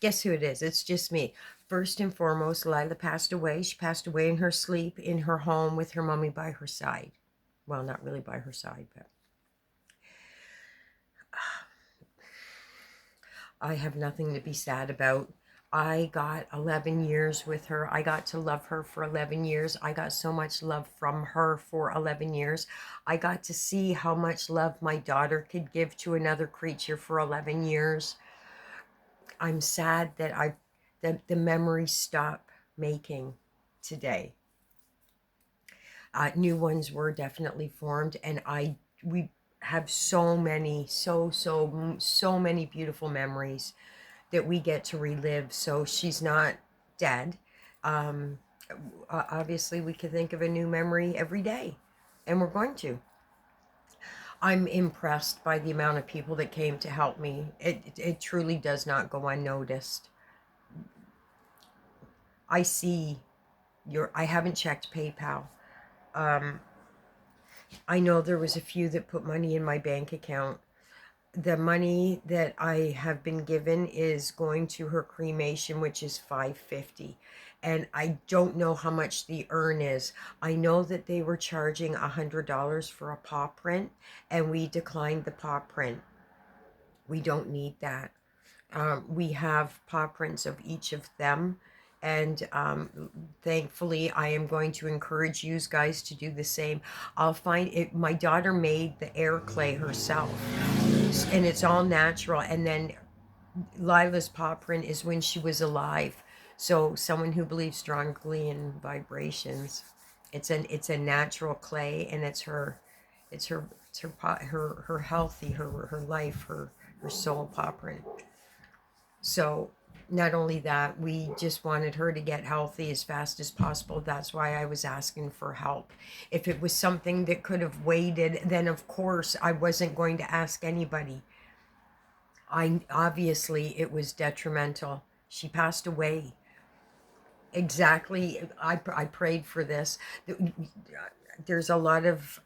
Guess who it is? It's just me. First and foremost, Lyla passed away. She passed away in her sleep in her home with her mommy by her side. Well, not really by her side, but I have nothing to be sad about. I got 11 years with her. I got to love her for 11 years. I got so much love from her for 11 years. I got to see how much love my daughter could give to another creature for 11 years. I'm sad that the memories stop making today. New ones were definitely formed, and we have so many, so many beautiful memories that we get to relive. So she's not dead. Um, Obviously, we could think of a new memory every day, and we're going to. I'm impressed by the amount of people that came to help me. It truly does not go unnoticed. I see I haven't checked PayPal. Um, I know there was a few that put money in my bank account. The money that I have been given is going to her cremation, which is $550. And I don't know how much the urn is. I know that they were charging $100 for a paw print, and we declined the paw print. We don't need that. We have paw prints of each of them. And thankfully, I am going to encourage you guys to do the same. I'll find it. My daughter made the air clay herself, and it's all natural. And then Lila's paw print is when she was alive. So someone who believes strongly in vibrations, it's a natural clay, and it's her healthy, her life, her soul paw print. So not only that, we just wanted her to get healthy as fast as possible. That's why I was asking for help. If it was something that could have waited, then of course I wasn't going to ask anybody. I obviously it was detrimental. She passed away. Exactly. I prayed for this. There's a lot of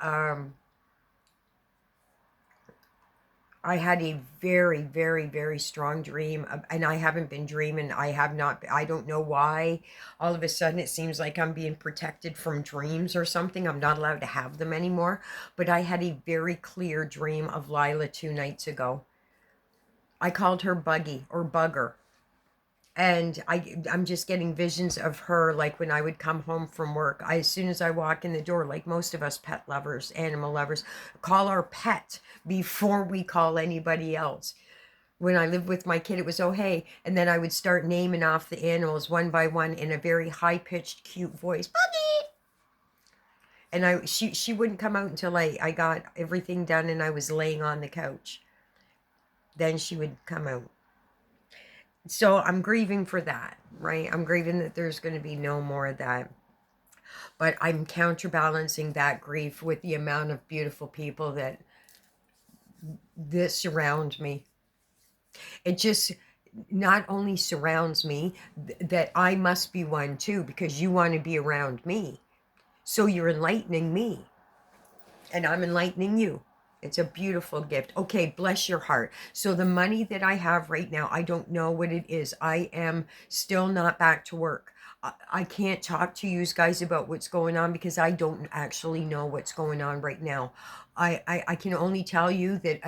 I had a very, very, very strong dream, and I haven't been dreaming. I have not. I don't know why. All of a sudden, it seems like I'm being protected from dreams or something. I'm not allowed to have them anymore. But I had a very clear dream of Lyla 2 nights ago. I called her Buggy or Bugger, and I'm just getting visions of her like when I would come home from work. As soon as I walk in the door, like most of us pet lovers, animal lovers, call our pet before we call anybody else. When I lived with my kid, it was oh hey, and then I would start naming off the animals one by one in a very high pitched, cute voice, Buggy. And she wouldn't come out until I got everything done and I was laying on the couch. Then she would come out. So I'm grieving for that, right? I'm grieving that there's going to be no more of that. But I'm counterbalancing that grief with the amount of beautiful people that surround me. It just not only surrounds me, that I must be one too, because you want to be around me. So you're enlightening me, and I'm enlightening you. It's a beautiful gift. Okay, bless your heart. So the money that I have right now, I don't know what it is. I am still not back to work. I can't talk to you guys about what's going on because I don't actually know what's going on right now. I can only tell you that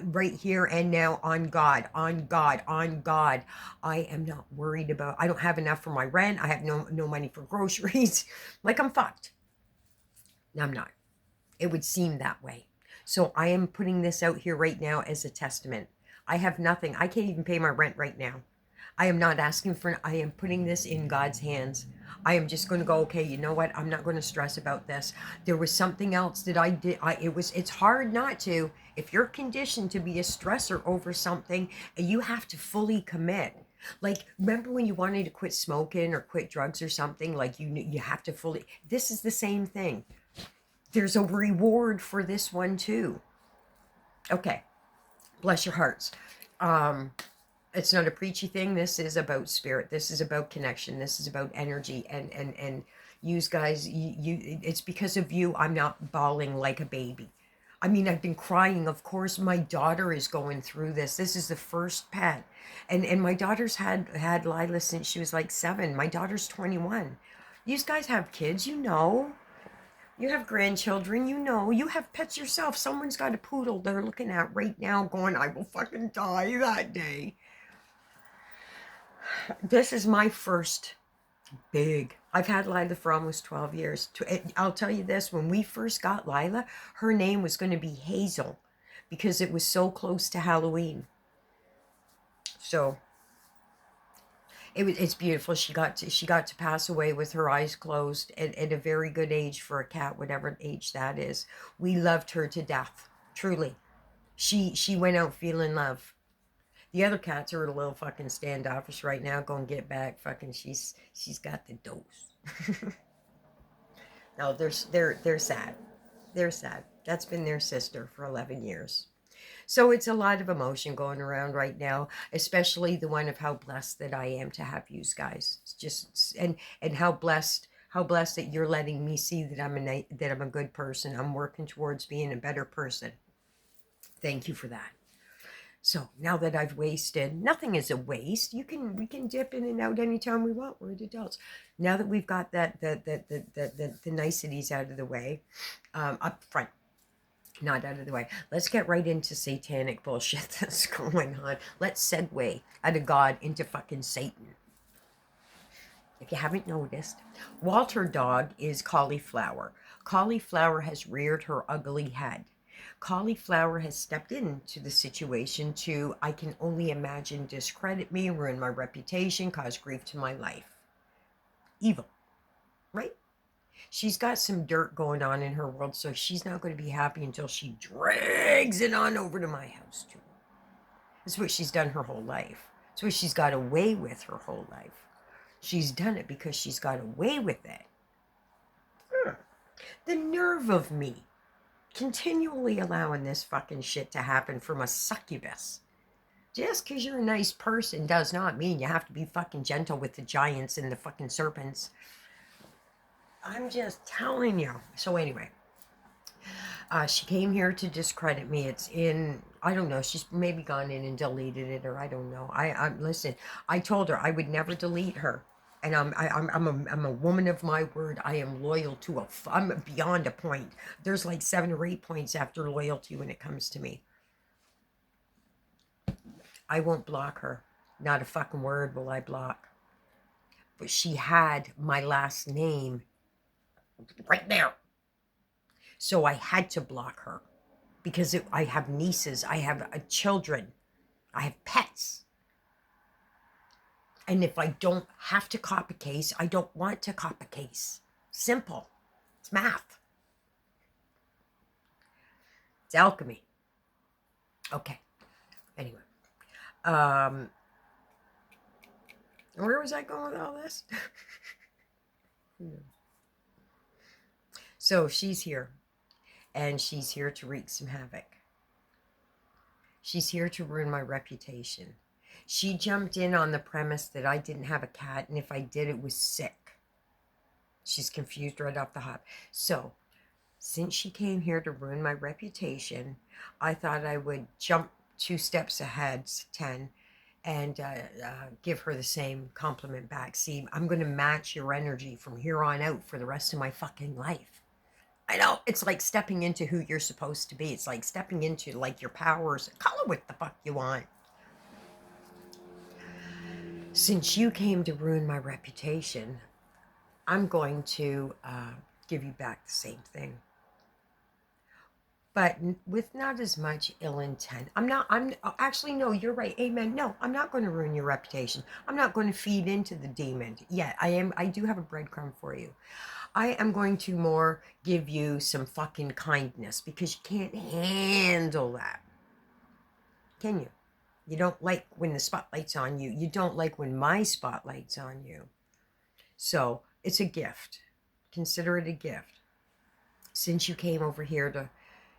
right here and now, on God, on God, on God, I am not worried about. I don't have enough for my rent. I have no money for groceries. Like I'm fucked. No, I'm not. It would seem that way. So I am putting this out here right now as a testament. I have nothing. I can't even pay my rent right now. I am not asking for, I am putting this in God's hands. I am just going to go, okay, you know what? I'm not going to stress about this. There was something else that I did. It's hard not to. If you're conditioned to be a stressor over something, you have to fully commit. Like, remember when you wanted to quit smoking or quit drugs or something? Like, you have to fully, this is the same thing. There's a reward for this one too. Okay, bless your hearts. Um, it's not a preachy thing. This is about spirit. This is about connection. This is about energy. And you guys, it's because of you I'm not bawling like a baby. I mean, I've been crying. Of course, my daughter is going through this. This is the first pet. And my daughter's had Lyla since she was like 7. My daughter's 21. These guys have kids, you know. You have grandchildren, you know. You have pets yourself. Someone's got a poodle they're looking at right now going, I will fucking die that day. This is my first big. I've had Lyla for almost 12 years. I'll tell you this, when we first got Lyla, her name was going to be Hazel because it was so close to Halloween. So it's beautiful. She got to pass away with her eyes closed at a very good age for a cat, whatever age that is. We loved her to death, truly. She went out feeling love. The other cats are a little fucking standoffish right now. Go and get back. Fucking she's got the dose. No, they're sad. They're sad. That's been their sister for 11 years. So it's a lot of emotion going around right now, especially the one of how blessed that I am to have you guys. It's just and how blessed that you're letting me see that I'm a good person. I'm working towards being a better person. Thank you for that. So now that I've wasted, nothing is a waste. We can dip in and out anytime we want. We're adults. Now that we've got the niceties out of the way, up front, not out of the way. Let's get right into satanic bullshit that's going on. Let's segue out of God into fucking Satan. If you haven't noticed, Walter dog is Cauliflower. Cauliflower has reared her ugly head. Cauliflower has stepped into the situation to, I can only imagine, discredit me, ruin my reputation, cause grief to my life. Evil, right? She's got some dirt going on in her world, so she's not going to be happy until she drags it on over to my house, too. That's what she's done her whole life. That's what she's got away with her whole life. She's done it because she's got away with it. The nerve of me continually allowing this fucking shit to happen from a succubus. Just because you're a nice person does not mean you have to be fucking gentle with the giants and the fucking serpents. I'm just telling you. So anyway, she came here to discredit me. It's in, I don't know, she's maybe gone in and deleted it, or I don't know. Listen, I told her I would never delete her. And I'm a woman of my word. I am loyal to I'm beyond a point. There's like 7 or 8 points after loyalty when it comes to me. I won't block her. Not a fucking word will I block. But she had my last name right there. So I had to block her. Because I have nieces. I have children. I have pets. And if I don't have to cop a case, I don't want to cop a case. Simple. It's math. It's alchemy. Okay. Anyway. Where was I going with all this? So she's here. And she's here to wreak some havoc. She's here to ruin my reputation. She jumped in on the premise that I didn't have a cat, and if I did, it was sick. She's confused right off the hop. So, since she came here to ruin my reputation, I thought I would jump 2 steps ahead, 10, and give her the same compliment back. See, I'm going to match your energy from here on out for the rest of my fucking life. I know, it's like stepping into who you're supposed to be. It's like stepping into, like, your powers. Call it what the fuck you want. Since you came to ruin my reputation, I'm going to give you back the same thing. But with not as much ill intent. Actually, no, you're right. Amen. No, I'm not going to ruin your reputation. I'm not going to feed into the demon. Yet, I do have a breadcrumb for you. I am going to more give you some fucking kindness because you can't handle that. Can you? You don't like when the spotlight's on you. You don't like when my spotlight's on you. So it's a gift. Consider it a gift. Since you came over here to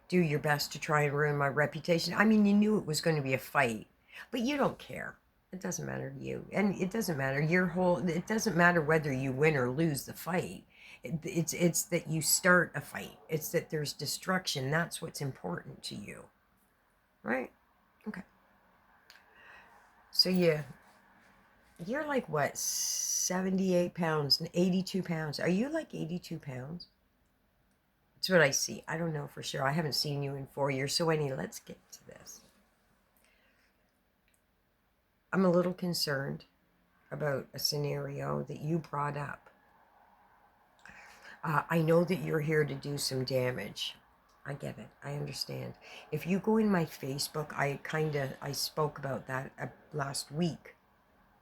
do your best to try and ruin my reputation. I mean, you knew it was going to be a fight, but you don't care. It doesn't matter to you. And it doesn't matter. It doesn't matter whether you win or lose the fight. It's that you start a fight. It's that there's destruction. That's what's important to you. Right? Okay. So you're like what, 78 pounds, 82 pounds. Are you like 82 pounds? That's what I see. I don't know for sure. I haven't seen you in 4 years. So anyway, let's get to this. I'm a little concerned about a scenario that you brought up. I know that you're here to do some damage. I get it. I understand. If you go in my Facebook, I spoke about that last week,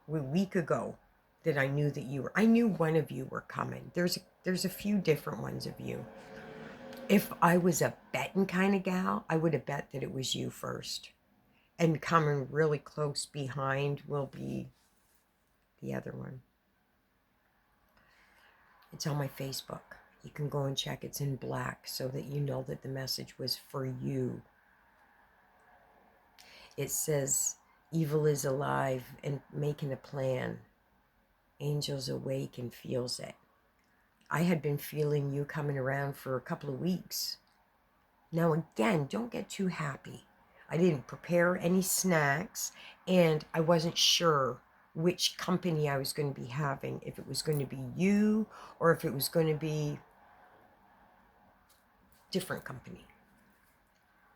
a week ago, that I knew that you were. I knew one of you were coming. There's a few different ones of you. If I was a betting kind of gal, I would have bet that it was you first, and coming really close behind will be the other one. It's on my Facebook. You can go and check. It's in black so that you know that the message was for you. It says, evil is alive and making a plan. Angels awake and feels it. I had been feeling you coming around for a couple of weeks. Now again, don't get too happy. I didn't prepare any snacks, and I wasn't sure which company I was going to be having, if it was going to be you or if it was going to be different company.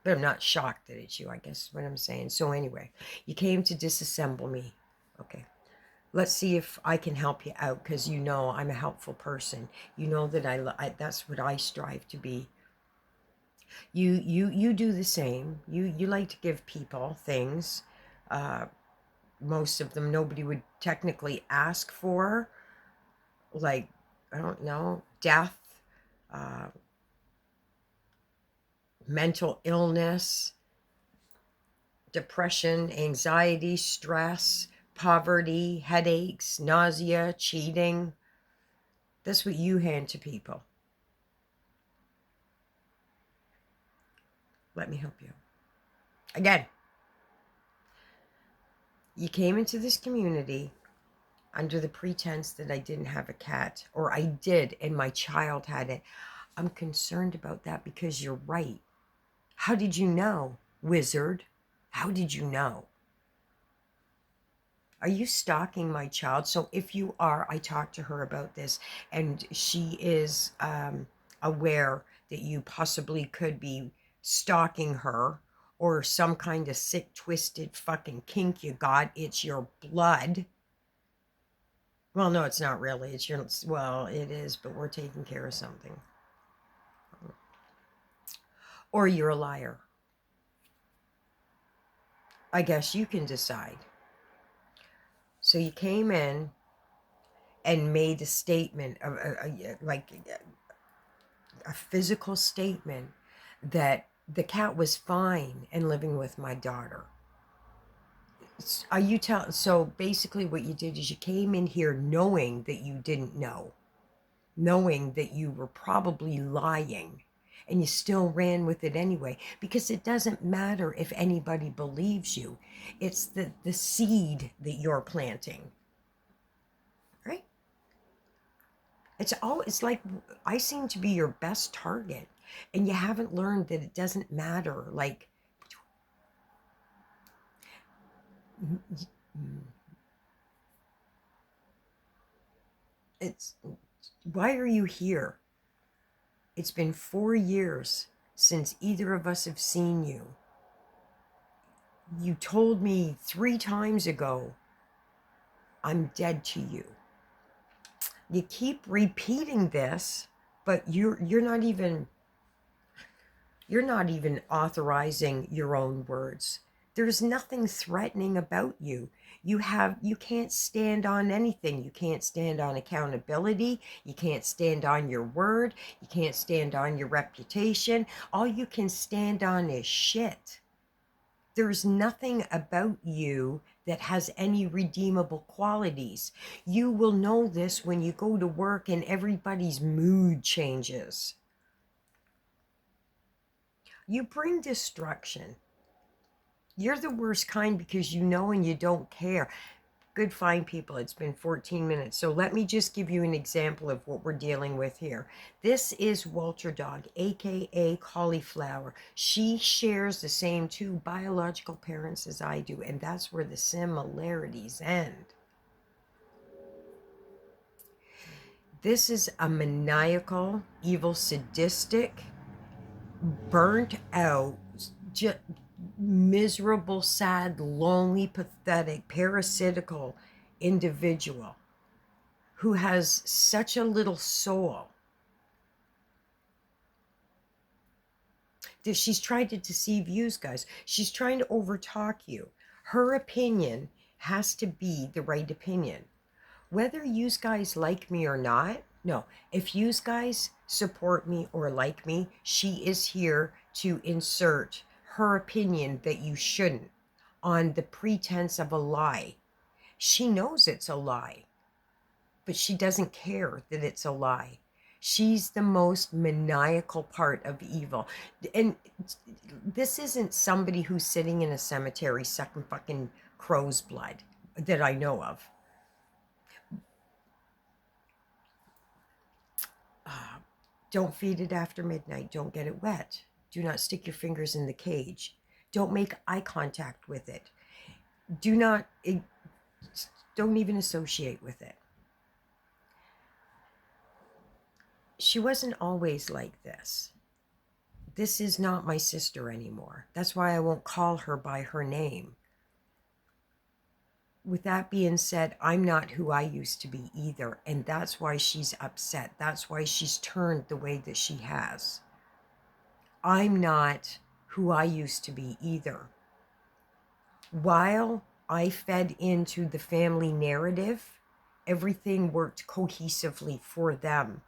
But I'm not shocked that it's you, I guess is what I'm saying. So anyway, you came to disassemble me. Okay. Let's see if I can help you out, because you know I'm a helpful person. You know that I that's what I strive to be. You do the same. You like to give people things. Most of them nobody would technically ask for, like, I don't know, death, uh, mental illness, depression, anxiety, stress, poverty, headaches, nausea, cheating. That's what you hand to people. Let me help you. Again, you came into this community under the pretense that I didn't have a cat, or I did and my child had it. I'm concerned about that because you're right. How did you know, wizard? How did you know? Are you stalking my child? So if you are, I talked to her about this, and she is aware that you possibly could be stalking her, or some kind of sick, twisted fucking kink you got. It's your blood. Well, no, it's not really. It's your, well, it is, but we're taking care of something. Or you're a liar. I guess you can decide. So you came in and made a statement, like a physical statement, that the cat was fine and living with my daughter. Are you so basically what you did is you came in here knowing that you didn't know, knowing that you were probably lying, and you still ran with it anyway, because it doesn't matter if anybody believes you. It's the seed that you're planting, right? It's like I seem to be your best target, and you haven't learned that it doesn't matter. Like, it's, why are you here? It's been 4 years since either of us have seen you. You told me 3 times ago, I'm dead to you. You keep repeating this, but you're not even authorizing your own words. There's nothing threatening about you. You can't stand on anything. You can't stand on accountability. You can't stand on your word. You can't stand on your reputation. All you can stand on is shit. There's nothing about you that has any redeemable qualities. You will know this when you go to work and everybody's mood changes. You bring destruction. You're the worst kind because you know and you don't care. Good, fine people. It's been 14 minutes. So let me just give you an example of what we're dealing with here. This is Walter Dog, aka Cauliflower. She shares the same two biological parents as I do, and that's where the similarities end. This is a maniacal, evil, sadistic, burnt out, miserable, sad, lonely, pathetic, parasitical individual who has such a little soul that she's trying to deceive you guys. She's trying to overtalk you. Her opinion has to be the right opinion. Whether you guys like me or not, no. If you guys support me or like me, she is here to insert her opinion that you shouldn't on the pretense of a lie. She knows it's a lie, but she doesn't care that it's a lie. She's the most maniacal part of evil. And this isn't somebody who's sitting in a cemetery sucking fucking crow's blood that I know of. Don't feed it after midnight. Don't get it wet. Do not stick your fingers in the cage. Don't make eye contact with it. Don't even associate with it. She wasn't always like this. This is not my sister anymore. That's why I won't call her by her name. With that being said, I'm not who I used to be either. And that's why she's upset. That's why she's turned the way that she has. I'm not who I used to be either. While I fed into the family narrative, everything worked cohesively for them.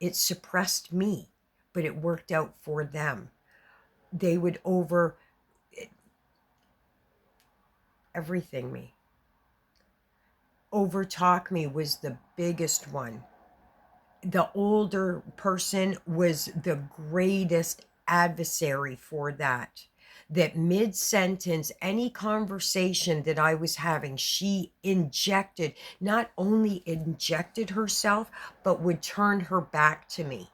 It suppressed me, but it worked out for them. They would everything me. Overtalk me was the biggest one. The older person was the greatest adversary for that. That mid-sentence, any conversation that I was having, she not only injected herself, but would turn her back to me.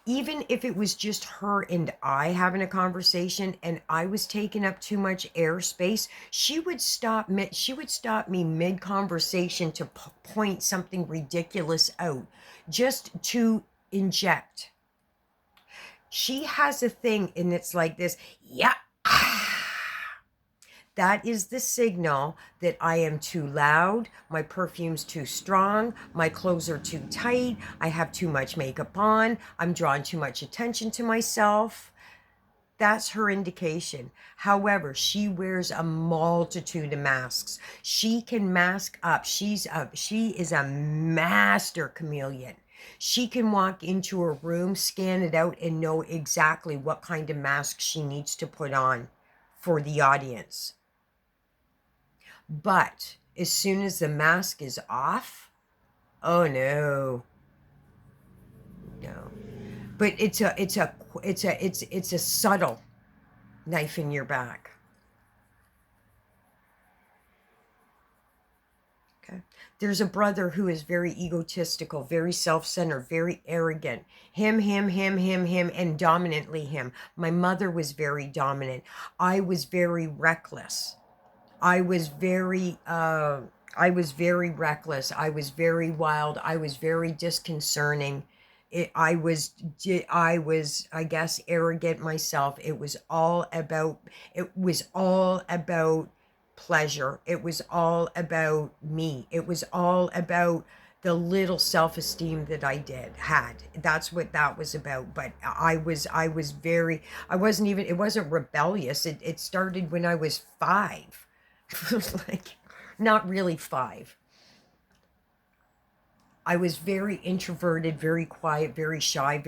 Even if it was just her and I having a conversation and I was taking up too much airspace, she would stop me mid-conversation to point something ridiculous out, just to inject. She has a thing, and it's like this, yeah. That is the signal that I am too loud, my perfume's too strong, my clothes are too tight, I have too much makeup on, I'm drawing too much attention to myself. That's her indication. However, she wears a multitude of masks. She can mask up. She is a master chameleon. She can walk into a room, scan it out, and know exactly what kind of mask she needs to put on for the audience. But as soon as the mask is off, oh no. No. But it's a subtle knife in your back. Okay. There's a brother who is very egotistical, very self-centered, very arrogant. Him, and dominantly him. My mother was very dominant. I was very reckless. I was very reckless. I was very wild. I was very disconcerting. I was, I guess, arrogant myself. It was all about pleasure. It was all about me. It was all about the little self-esteem that I had. That's what that was about. But it wasn't rebellious. It started when I was 5. Like, not really 5. I was very introverted, very quiet, very shy,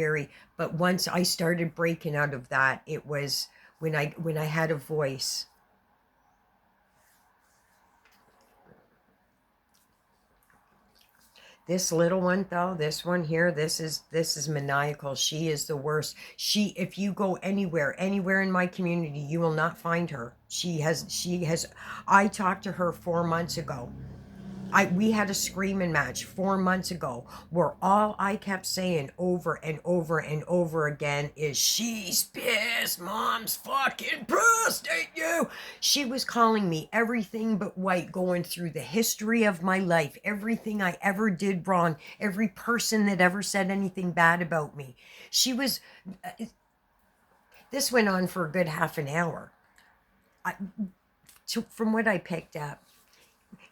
but once I started breaking out of that, it was when I had a voice. This little one though, this one here, this is maniacal. She is the worst. If you go anywhere in my community, you will not find her. She has I talked to her 4 months ago. We had a screaming match 4 months ago where all I kept saying over and over and over again is, she's pissed, mom's fucking pissed at you. She was calling me everything but white, going through the history of my life, everything I ever did wrong, every person that ever said anything bad about me. This went on for a good half an hour. From what I picked up,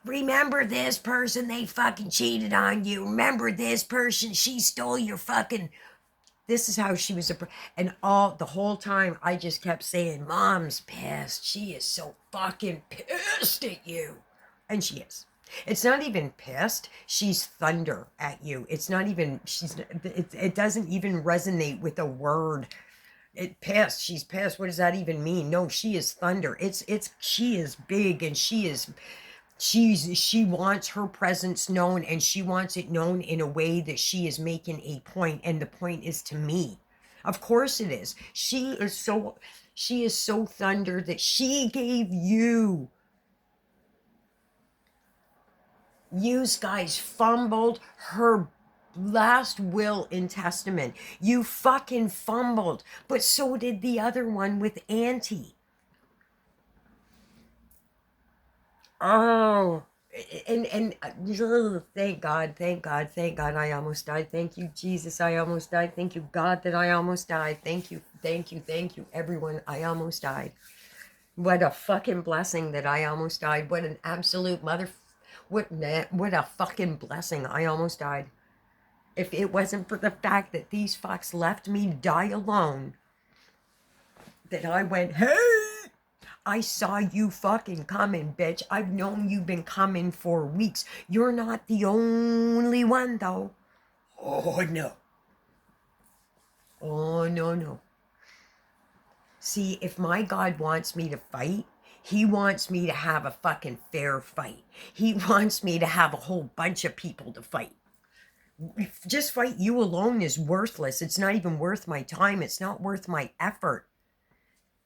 remember this person, they fucking cheated on you. Remember this person, she stole your fucking. This is how she was. And the whole time I just kept saying, mom's pissed. She is so fucking pissed at you. And she is. It's not even pissed. She's thunder at you. It's not even, it doesn't even resonate with a word. Pissed. She's pissed. What does that even mean? No, she is thunder. She is big, and she wants her presence known, and she wants it known in a way that she is making a point, and the point is to me. Of course it is. She is so thunder that she gave you guys fumbled her last will and testament. You fucking fumbled, but so did the other one with Auntie. Oh, and thank God, thank God, thank God I almost died. Thank you, Jesus, I almost died. Thank you, God, that I almost died. Thank you, thank you, thank you, everyone. I almost died. What a fucking blessing that I almost died. What an absolute what a fucking blessing. I almost died. If it wasn't for the fact that these fucks left me die alone, that I went, hey, I saw you fucking coming, bitch. I've known you've been coming for weeks. You're not the only one, though. Oh, no. Oh, no, no. See, if my God wants me to fight, he wants me to have a fucking fair fight. He wants me to have a whole bunch of people to fight. Just fight you alone is worthless. It's not even worth my time. It's not worth my effort.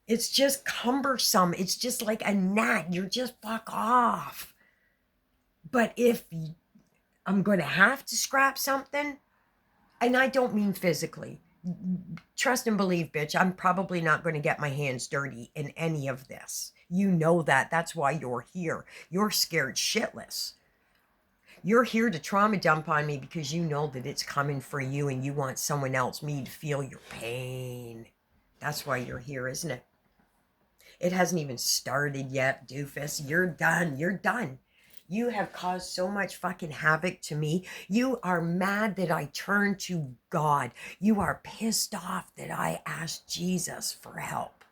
It's just cumbersome. It's just like a gnat. You're just fuck off. But if I'm going to have to scrap something, and I don't mean physically, trust and believe, bitch, I'm probably not going to get my hands dirty in any of this. You know that. That's why you're here. You're scared shitless. You're here to trauma dump on me because you know that it's coming for you, and you want someone else, me, to feel your pain. That's why you're here, isn't it? It hasn't even started yet, doofus. You're done. You're done. You have caused so much fucking havoc to me. You are mad that I turned to God. You are pissed off that I asked Jesus for help.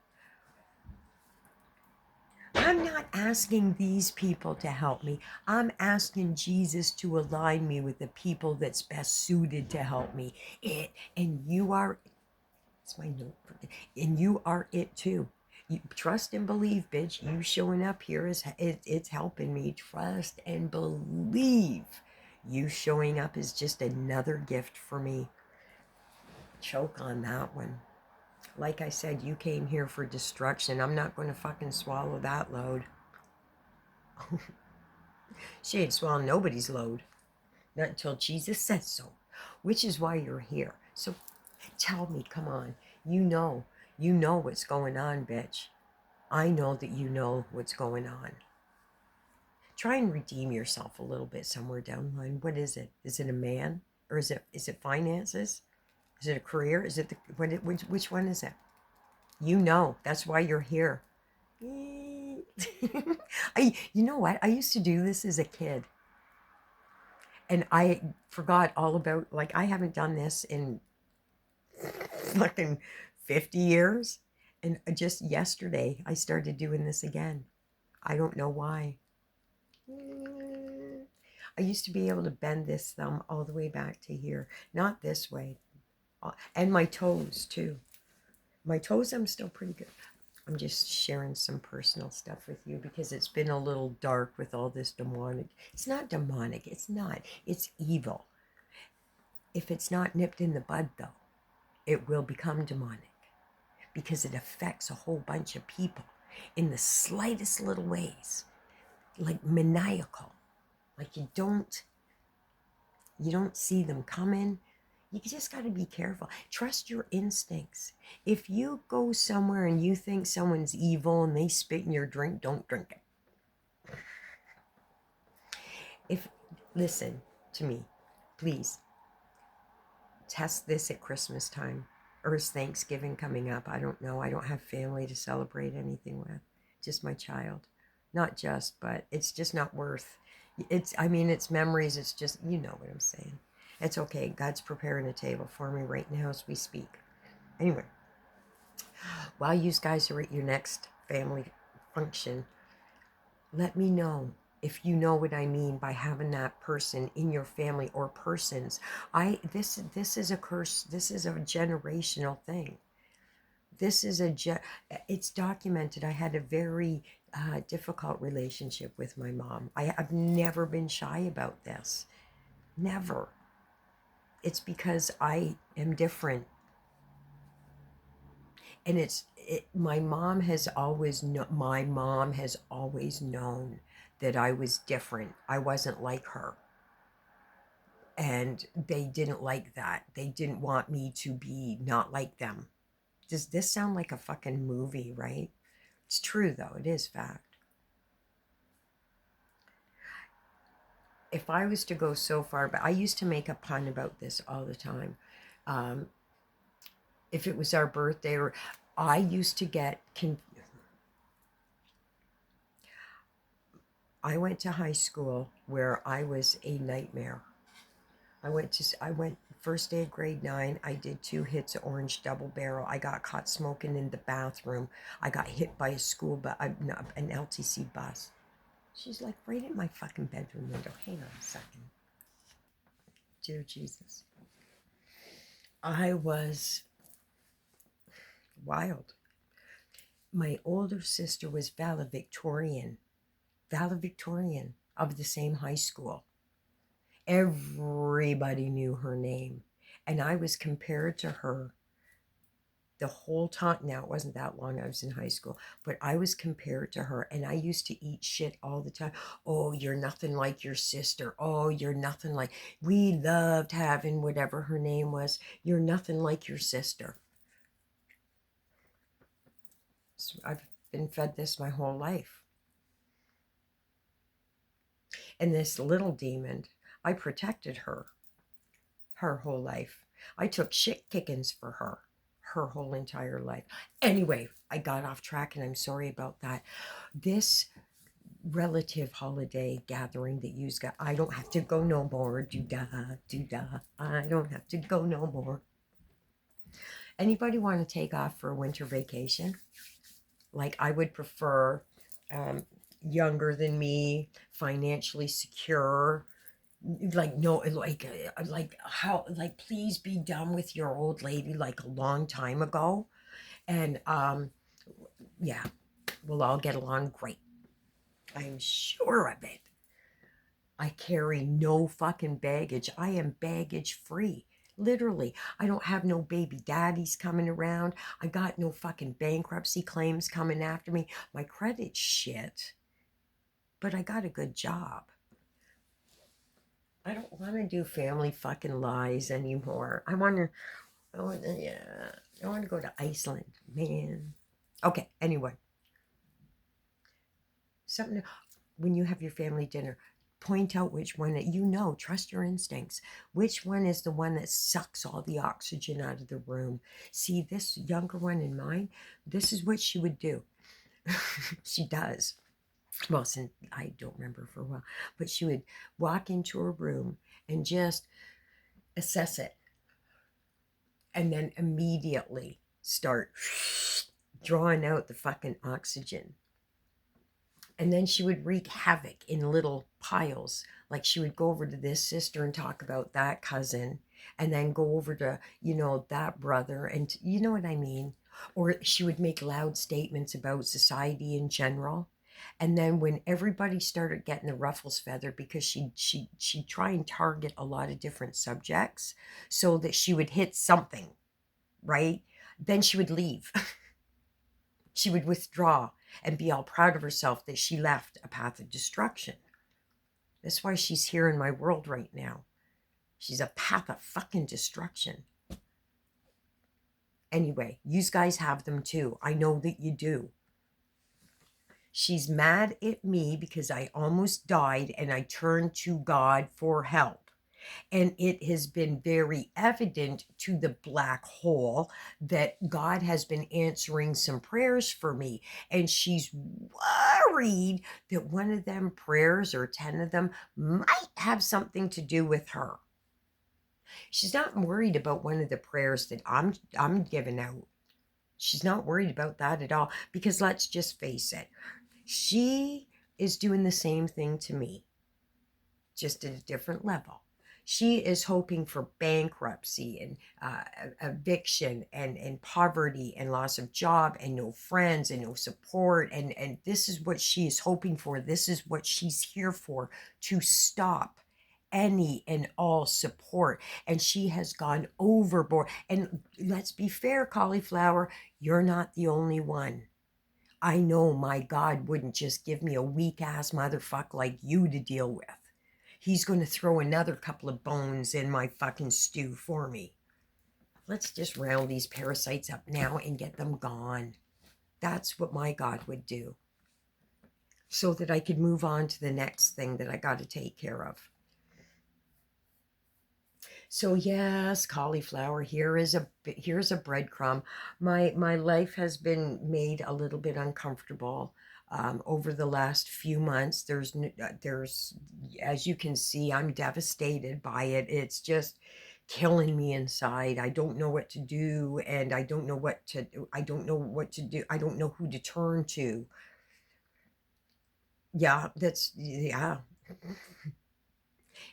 I'm not asking these people to help me. I'm asking Jesus to align me with the people that's best suited to help me. And you are, it's my note, and you are it too. You trust and believe, bitch. You showing up here it's helping me. Trust and believe. You showing up is just another gift for me. Choke on that one. Like I said, you came here for destruction. I'm not going to fucking swallow that load. She ain't swallowing nobody's load. Not until Jesus says so. Which is why you're here. So tell me, come on. You know what's going on, bitch. I know that you know what's going on. Try and redeem yourself a little bit somewhere down the line. What is it? Is it a man? Or is it finances? Is it a career? Is it which one is it? You know. That's why you're here. You know what? I used to do this as a kid. And I forgot all about, like, I haven't done this in fucking 50 years. And just yesterday, I started doing this again. I don't know why. I used to be able to bend this thumb all the way back to here. Not this way. And my toes, too. My toes, I'm still pretty good. I'm just sharing some personal stuff with you because it's been a little dark with all this demonic. It's not demonic. It's not. It's evil. If it's not nipped in the bud, though, it will become demonic because it affects a whole bunch of people in the slightest little ways, like maniacal. Like you don't see them coming. You just got to be careful. Trust your instincts. If you go somewhere and you think someone's evil and they spit in your drink, don't drink it. If listen to me, please test this at Christmas time or is Thanksgiving coming up. I don't know. I don't have family to celebrate anything with. Just my child. Not just, but it's just not worth. It's memories. It's just, you know what I'm saying. It's okay. God's preparing a table for me right now as we speak. Anyway, while you guys are at your next family function, let me know if you know what I mean by having that person in your family or persons. This is a curse. This is a generational thing. This is it's documented. I had a very difficult relationship with my mom. I've never been shy about this. Never. It's because I am different. And my mom has always known that I was different. I wasn't like her. And they didn't like that. They didn't want me to be not like them. Does this sound like a fucking movie, right? It's true, though. It is fact. If I was to go so far, but I used to make a pun about this all the time. Um, if it was our birthday, or I used to get. I went to high school where I was a nightmare. I went first day of grade 9. I did 2 hits of orange double barrel. I got caught smoking in the bathroom. I got hit by a school bus, an LTC bus. She's like right at my fucking bedroom window. Hang on a second. Dear Jesus. I was wild. My older sister was valedictorian of the same high school. Everybody knew her name. And I was compared to her the whole time. Now, it wasn't that long I was in high school, but I was compared to her, and I used to eat shit all the time. Oh, you're nothing like your sister. Oh, you're nothing like. We loved having whatever her name was. You're nothing like your sister. So I've been fed this my whole life. And this little demon, I protected her whole life. I took shit kickings for her whole entire life. Anyway, I got off track and I'm sorry about that. This relative holiday gathering that you got, I don't have to go no more. Do-da, do-da. I don't have to go no more. Anybody want to take off for a winter vacation? Like, I would prefer younger than me, financially secure, like no like how like please be done with your old lady like a long time ago. And yeah, we'll all get along great. I'm sure of it. I carry no fucking baggage. I am baggage free. Literally, I don't have no baby daddies coming around. I got no fucking bankruptcy claims coming after me. My credit's shit, but I got a good job. I don't want to do family fucking lies anymore. I want to, yeah, I want to go to Iceland, man. Okay, anyway, something when you have your family dinner, point out which one that you know, trust your instincts. Which one is the one that sucks all the oxygen out of the room? See, this younger one in mine, this is what she would do. She does. Well, since I don't remember for a while, but she would walk into a room and just assess it and then immediately start drawing out the fucking oxygen. And then she would wreak havoc in little piles. Like she would go over to this sister and talk about that cousin, and then go over to, that brother. And you know what I mean? Or she would make loud statements about society in general. And then when everybody started getting the ruffles feathered, because she'd try and target a lot of different subjects so that she would hit something, right? Then she would leave. She would withdraw and be all proud of herself that she left a path of destruction. That's why she's here in my world right now. She's a path of fucking destruction. Anyway, you guys have them too. I know that you do. She's mad at me because I almost died and I turned to God for help. And it has been very evident to the black hole that God has been answering some prayers for me. And she's worried that one of them prayers, or 10 of them, might have something to do with her. She's not worried about one of the prayers that I'm giving out. She's not worried about that at all, because let's just face it, she is doing the same thing to me, just at a different level. She is hoping for bankruptcy and eviction and poverty and loss of job and no friends and no support. And this is what she is hoping for. This is what she's here for, to stop any and all support. And she has gone overboard. And let's be fair, Cauliflower, you're not the only one. I know my God wouldn't just give me a weak-ass motherfucker like you to deal with. He's going to throw another couple of bones in my fucking stew for me. Let's just round these parasites up now and get them gone. That's what my God would do. So that I could move on to the next thing that I got to take care of. So yes, Cauliflower, here's a breadcrumb. My life has been made a little bit uncomfortable over the last few months. There's, as you can see, I'm devastated by it. It's just killing me inside. I don't know what to do, and I don't know what to do. I don't know who to turn to. Yeah.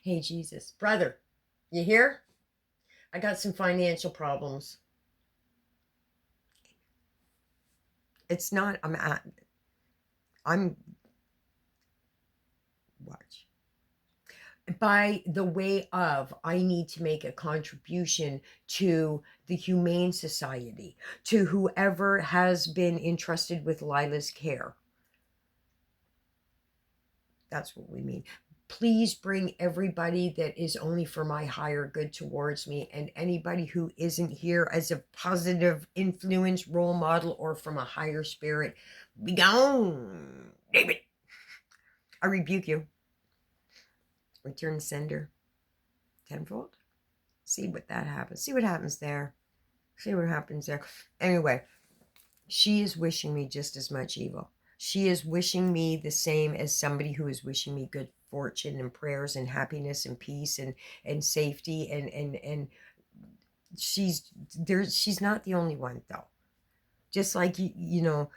Hey, Jesus, brother, you here? I got some financial problems. It's not, I'm, watch. By the way of, I need to make a contribution to the Humane Society, to whoever has been entrusted with Lyla's care. That's what we mean. Please bring everybody that is only for my higher good towards me, and anybody who isn't here as a positive influence, role model, or from a higher spirit, be gone. David, I rebuke you. Return sender. Tenfold. See what that happens. See what happens there. See what happens there. Anyway, she is wishing me just as much evil. She is wishing me the same as somebody who is wishing me good fortune and prayers and happiness and peace and safety, and she's not the only one, though. Just like you know,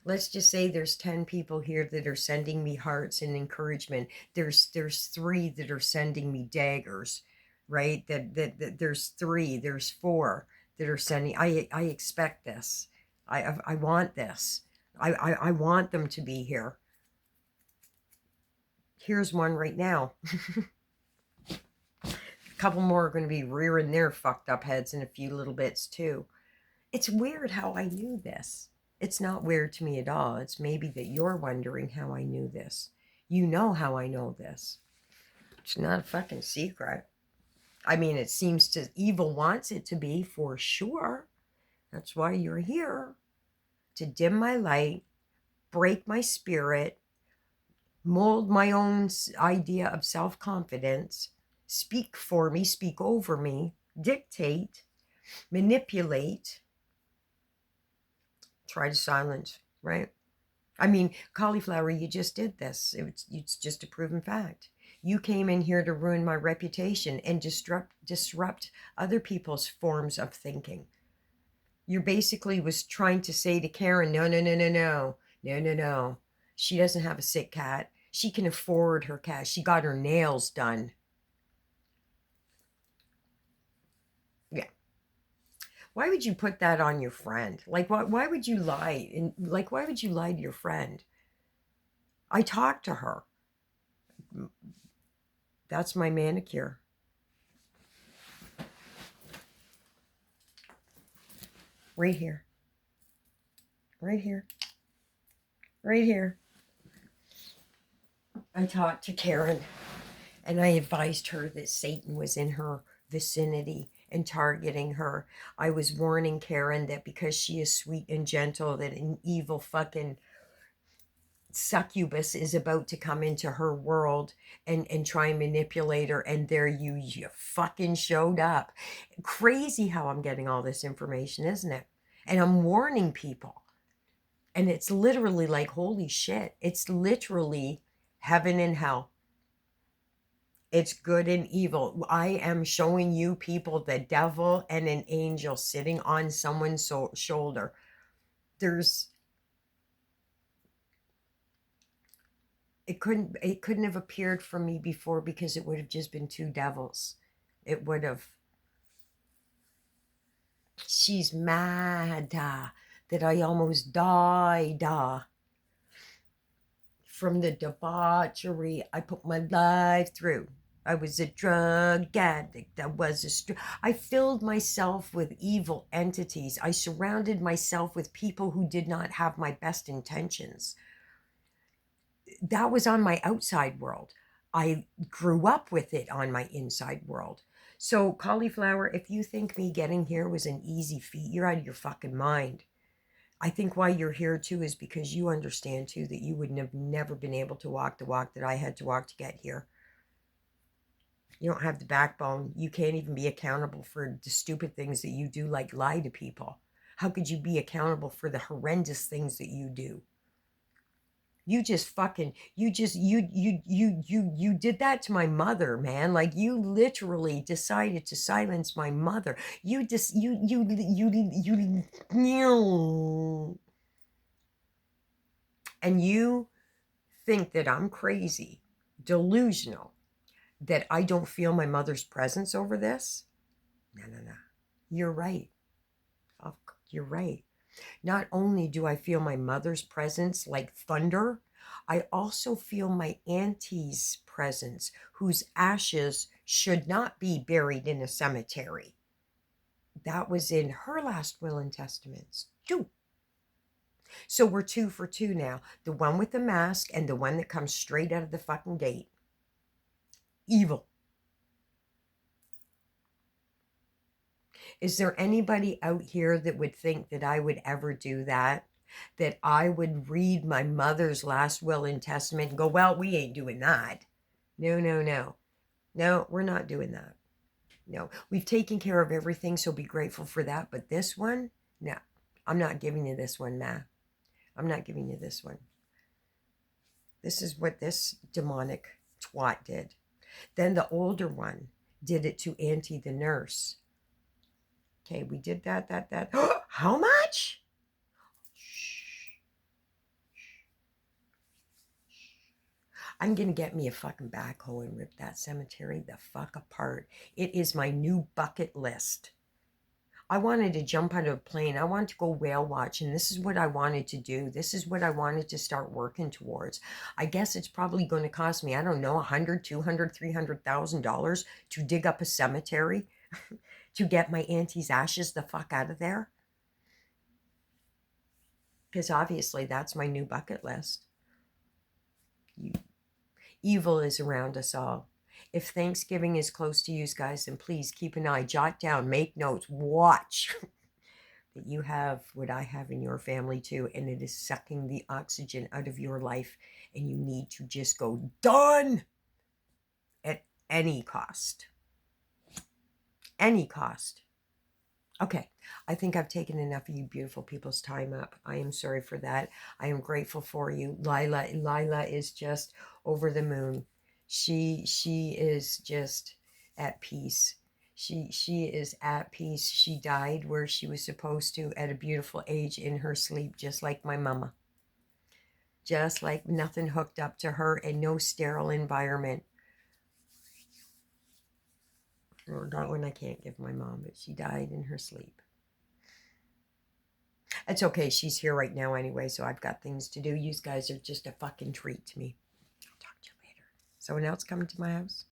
let's just say there's 10 people here that are sending me hearts and encouragement. There's 3 that are sending me daggers, right? That there's 3, there's 4 that are sending. I expect this. I want this. I want them to be here. Here's one right now. A couple more are going to be rearing their fucked up heads in a few little bits too. It's weird how I knew this. It's not weird to me at all. It's maybe that you're wondering how I knew this. You know how I know this. It's not a fucking secret. I mean, it seems to, evil wants it to be, for sure. That's why you're here. To dim my light, break my spirit, mold my own idea of self-confidence, speak for me, speak over me, dictate, manipulate, try to silence, right? I mean, Cauliflower, you just did this. It's just a proven fact. You came in here to ruin my reputation and disrupt other people's forms of thinking. You basically was trying to say to Karen, no. She doesn't have a sick cat. She can afford her cat. She got her nails done. Yeah. Why would you put that on your friend? Like, why would you lie? And like, why would you lie to your friend? I talked to her. That's my manicure. Right here. Right here. Right here. I talked to Karen and I advised her that Satan was in her vicinity and targeting her. I was warning Karen that because she is sweet and gentle, that an evil fucking succubus is about to come into her world and try and manipulate her. And there you fucking showed up. Crazy how I'm getting all this information, isn't it? And I'm warning people. And it's literally like, holy shit. It's literally heaven and hell. It's good and evil. I am showing you people the devil and an angel sitting on someone's shoulder. It couldn't have appeared for me before because it would have just been two devils. It would have. She's mad that I almost died from the debauchery I put my life through. I was a drug addict. I filled myself with evil entities. I surrounded myself with people who did not have my best intentions. That was on my outside world. I grew up with it on my inside world. So, Cauliflower, if you think me getting here was an easy feat, you're out of your fucking mind. I think why you're here too is because you understand too that you wouldn't have never been able to walk the walk that I had to walk to get here. You don't have the backbone. You can't even be accountable for the stupid things that you do, like lie to people. How could you be accountable for the horrendous things that you do? You just fucking, you did that to my mother, man. Like, you literally decided to silence my mother. And you think that I'm crazy, delusional, that I don't feel my mother's presence over this? No, no, no. You're right. You're right. Not only do I feel my mother's presence like thunder, I also feel my auntie's presence, whose ashes should not be buried in a cemetery. That was in her last will and testaments, too. So we're 2 for 2 now. The one with the mask and the one that comes straight out of the fucking gate. Evil. Is there anybody out here that would think that I would ever do that? That I would read my mother's last will and testament and go, well, we ain't doing that. No, no, no. No, we're not doing that. No, we've taken care of everything, so be grateful for that. But this one, no, I'm not giving you this one, Ma. I'm not giving you this one. This is what this demonic twat did. Then the older one did it to Auntie the nurse. Okay, we did that. How much? I'm going to get me a fucking backhoe and rip that cemetery the fuck apart. It is my new bucket list. I wanted to jump out of a plane. I wanted to go whale watch, and this is what I wanted to do. This is what I wanted to start working towards. I guess it's probably going to cost me, I don't know, $100, $200, $300,000 to dig up a cemetery to get my auntie's ashes the fuck out of there. Because obviously that's my new bucket list. Evil is around us all. If Thanksgiving is close to you guys, then please keep an eye, jot down, make notes, watch that you have what I have in your family too, and it is sucking the oxygen out of your life, and you need to just go done at any cost. Any cost. Okay, I think I've taken enough of you beautiful people's time up. I am sorry for that. I am grateful for you. Lyla is just over the moon. She is just at peace. She is at peace. She died where she was supposed to at a beautiful age in her sleep, just like my mama. Just like nothing hooked up to her and no sterile environment. Or not when I can't give my mom, but she died in her sleep. It's okay. She's here right now anyway, so I've got things to do. You guys are just a fucking treat to me. I'll talk to you later. Someone else coming to my house?